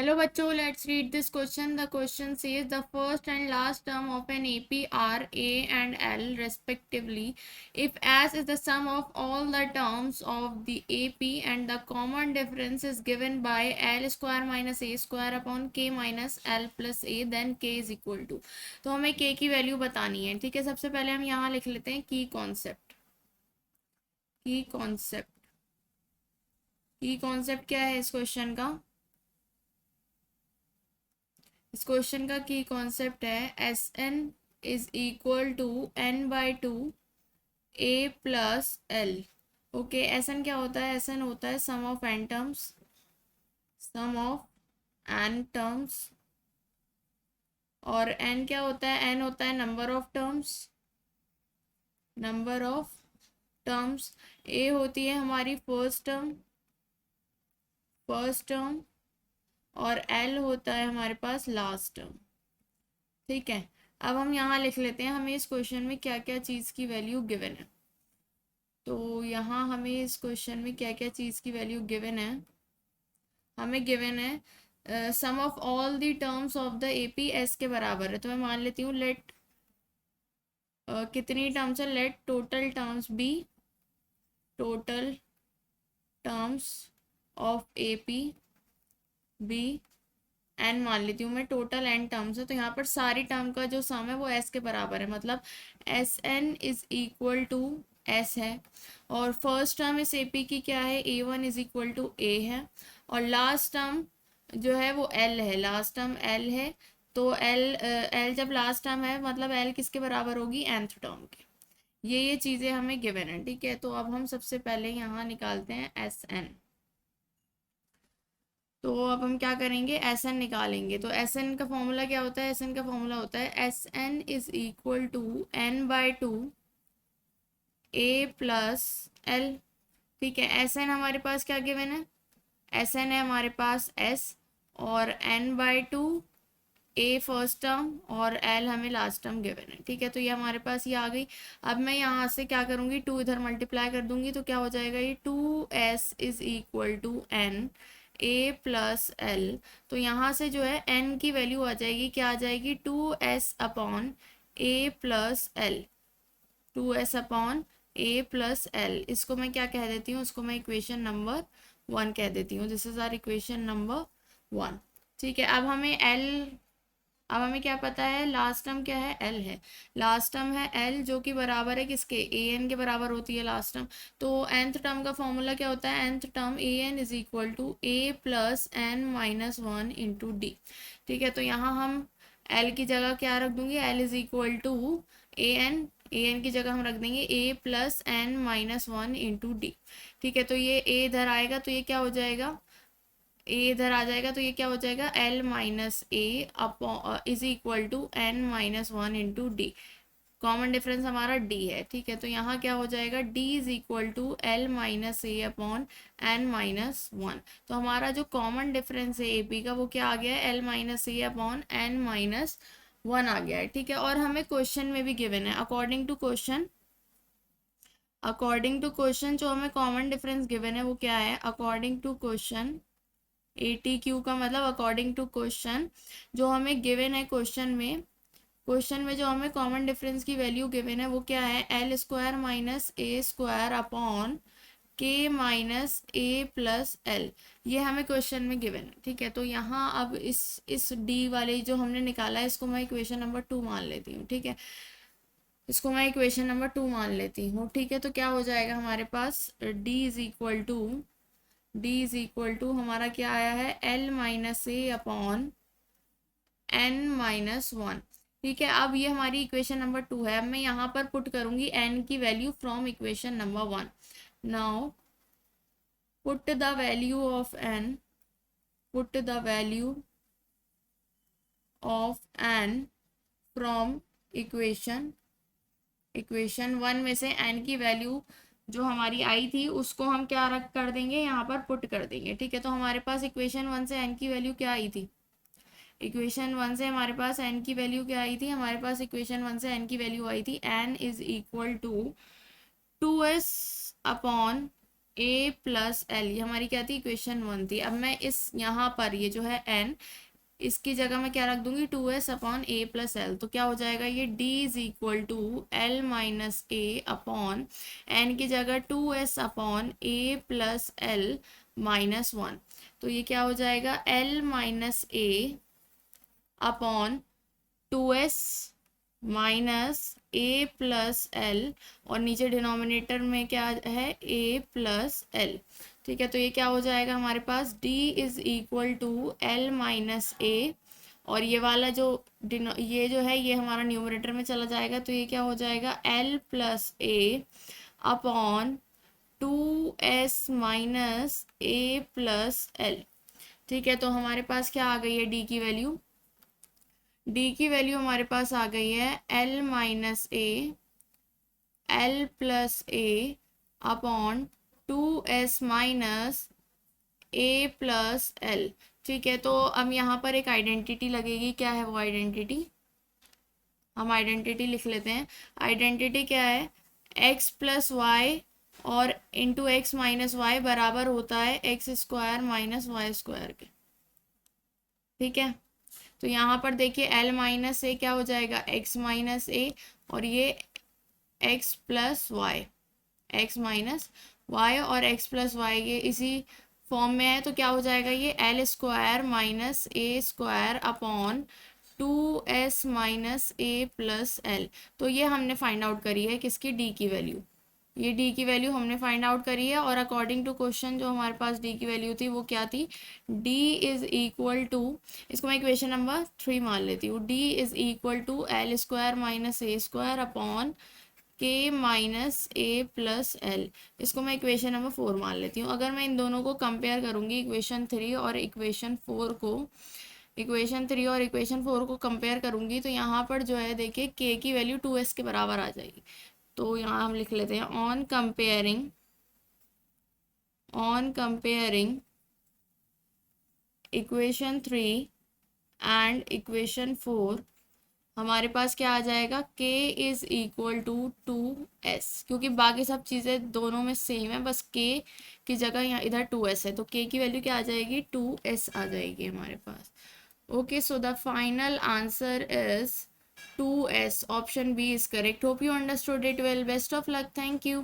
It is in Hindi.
Hello bachcho, let's read this question. The question says the first and last term of an AP are A and L respectively. If S is the sum of all the terms of the AP and the common difference is given by L square minus A square upon K minus L plus A, then K is equal to. तो हमें K की वैल्यू बतानी है. ठीक है, सबसे पहले हम यहाँ लिख लेते हैं की कॉन्सेप्ट. की कॉन्सेप्ट क्या है इस क्वेश्चन का? इस क्वेश्चन का की कॉन्सेप्ट है S N is equal to N by two A plus L. Okay, S N क्या होता है? एस एन होता है सम ऑफ एन टर्म्स, और एन क्या होता है? एन होता है नंबर ऑफ टर्म्स. ए होती है हमारी फर्स्ट टर्म और एल होता है हमारे पास लास्ट टर्म. ठीक है, अब हम यहाँ लिख लेते हैं हमें इस क्वेश्चन में क्या क्या चीज़ की वैल्यू गिवन है. तो यहाँ हमें इस क्वेश्चन में क्या क्या चीज़ की वैल्यू गिवन है? हमें गिवन है sum of all the terms of the AP S के बराबर है. तो मैं मान लेती हूँ लेट कितनी टर्म्स है? Let total terms of AP be N. मान लेती हूँ मैं टोटल एन टर्म्स है, तो यहाँ पर सारी टर्म का जो सम है वो एस के बराबर है. मतलब S N is equal to S है. और फर्स्ट टर्म इस एपी की क्या है? A one is equal to A है. और लास्ट टर्म जो है वो एल है, लास्ट टर्म एल है. तो एल जब लास्ट टर्म है मतलब एल किसके बराबर होगी? nth टर्म के. ये चीज़ें हमें गिवन है. ठीक है, तो अब हम सबसे पहले यहाँ निकालते हैं एस एन. तो अब हम क्या करेंगे? एस एन निकालेंगे. तो एस एन का फॉर्मूला क्या होता है? एस एन का फॉर्मूला होता है S N is equal to N by two A plus L. ठीक है, एस एन हमारे पास क्या गिवन है? एस एन है हमारे पास एस, और N by two A first term और एल हमें लास्ट टर्म गिवन है. ठीक है, तो ये हमारे पास ये आ गई. अब मैं यहाँ से क्या करूँगी? टू इधर मल्टीप्लाई कर दूंगी तो क्या हो जाएगा? ये two S is equal to N A plus L. तो यहाँ से जो है एन की वैल्यू आ जाएगी, क्या आ जाएगी? Two S upon A plus L. Two S upon A plus L, इसको मैं क्या कह देती हूँ? इसको मैं इक्वेशन नंबर 1 कह देती हूँ. This is our equation number 1. ठीक है, अब हमें क्या पता है? लास्ट टर्म क्या है? एल है. लास्ट टर्म है एल जो कि बराबर है किसके? ए एन के बराबर होती है लास्ट टर्म. तो nth टर्म का फॉर्मूला क्या होता है? nth term A N is equal to A plus N minus one into D. ठीक है, तो यहाँ हम एल की जगह क्या रख दूंगी? L is equal to A N की जगह हम रख देंगे A plus N minus one into D. ठीक है, तो ये ए इधर आएगा तो ये क्या हो जाएगा? ए इधर आ जाएगा तो ये क्या हो जाएगा? L minus A upon is equal to N minus one into D. Common difference हमारा डी है. ठीक है, तो यहाँ क्या हो जाएगा? D is equal to L minus A upon N minus one. तो हमारा जो कॉमन डिफरेंस है ए पी का वो क्या आ गया है? L minus A upon N minus one आ गया है. ठीक है, और हमें क्वेश्चन में भी गिवन है अकॉर्डिंग टू क्वेश्चन जो हमें कॉमन डिफरेंस गिवन है वो क्या है? अकॉर्डिंग टू क्वेश्चन ATQ का मतलब अकॉर्डिंग टू क्वेश्चन जो हमें गिवन है क्वेश्चन में जो हमें कॉमन डिफरेंस की वैल्यू गिवन है वो क्या है? L square minus A square upon के माइनस ए प्लस एल. ये हमें क्वेश्चन में गिवन है. ठीक है, तो यहाँ अब इस डी वाले जो हमने निकाला है इसको मैं इक्वेशन नंबर 2 मान लेती हूँ. ठीक है, इसको मैं इक्वेशन नंबर 2 मान लेती हूँ. ठीक है, तो क्या हो जाएगा हमारे पास? डी इज इक्वल टू हमारा क्या आया है? L minus A upon N minus one. ठीक है, अब ये हमारी इक्वेशन नंबर 2 है. अब मैं यहाँ पर पुट करूंगी एन की value from equation number 1. Now put the value of N from equation 1 में से एन की वैल्यू जो हमारी आई थी उसको हम क्या रख कर देंगे? यहाँ पर पुट कर देंगे. ठीक है, तो हमारे पास इक्वेशन 1 से एन की वैल्यू क्या आई थी? इक्वेशन 1 से हमारे पास एन की वैल्यू क्या आई थी? हमारे पास इक्वेशन 1 से एन की वैल्यू आई थी N is equal to 2s upon A plus L, ये हमारी क्या थी, इक्वेशन 1 थी। अब मैं इस यहाँ पर ये जो है एन, इसकी जगह मैं क्या रख दूंगी, 2s upon A plus L. तो क्या हो जाएगा ये d is equal to L minus A upon N की जगह 2s upon A plus L minus 1। तो ये क्या हो जाएगा, L minus A upon 2s minus A plus L, और नीचे डिनोमिनेटर में क्या है, ए प्लस एल। ठीक है, तो ये क्या हो जाएगा हमारे पास, d is equal to L minus A, और ये वाला जो ये जो है ये हमारा न्यूमरेटर में चला जाएगा, तो ये क्या हो जाएगा, L plus A upon 2s minus A plus L. ठीक है, तो हमारे पास क्या आ गई है, d की वैल्यू, d की वैल्यू हमारे पास आ गई है l minus A L plus A upon 2s minus A plus L. ठीक है, तो अब यहाँ पर एक आइडेंटिटी लगेगी, क्या है वो आइडेंटिटी, हम आइडेंटिटी लिख लेते हैं। आइडेंटिटी क्या है, x प्लस वाई और इंटू एक्स माइनस वाई बराबर होता है X square minus Y square के। ठीक है, तो यहाँ पर देखिए l माइनस ए क्या हो जाएगा, x माइनस ए, और ये x plus Y, X minus Y और x प्लस वाई ये इसी फॉर्म में है, तो क्या हो जाएगा ये L square minus A square upon 2s minus A plus L. तो ये हमने फाइंड आउट करी है किसकी, d की वैल्यू, ये d की वैल्यू हमने फाइंड आउट करी है। और अकॉर्डिंग टू क्वेश्चन जो हमारे पास d की वैल्यू थी वो क्या थी, d इज इक्वल टू, इसको मैं इक्वेशन नंबर 3 मान लेती हूँ, d is equal to L square minus A square upon के माइनस ए प्लस एल। इसको मैं इक्वेशन नंबर 4 मान लेती हूँ। अगर मैं इन दोनों को कंपेयर करूँगी, इक्वेशन 3 और इक्वेशन 4 को, इक्वेशन 3 और इक्वेशन 4 को कंपेयर करूँगी, तो यहाँ पर जो है देखिए k की वैल्यू 2s के बराबर आ जाएगी। तो यहाँ हम लिख लेते हैं on comparing equation 3 and equation 4, हमारे पास क्या आ जाएगा, k is equal to 2s, क्योंकि बाकी सब चीज़ें दोनों में सेम है, बस k की जगह यहाँ इधर 2s है, तो k की वैल्यू क्या आ जाएगी, 2s आ जाएगी हमारे पास। Okay, so the final answer is 2s, option B is correct. Hope you understood it well, best of luck, thank you.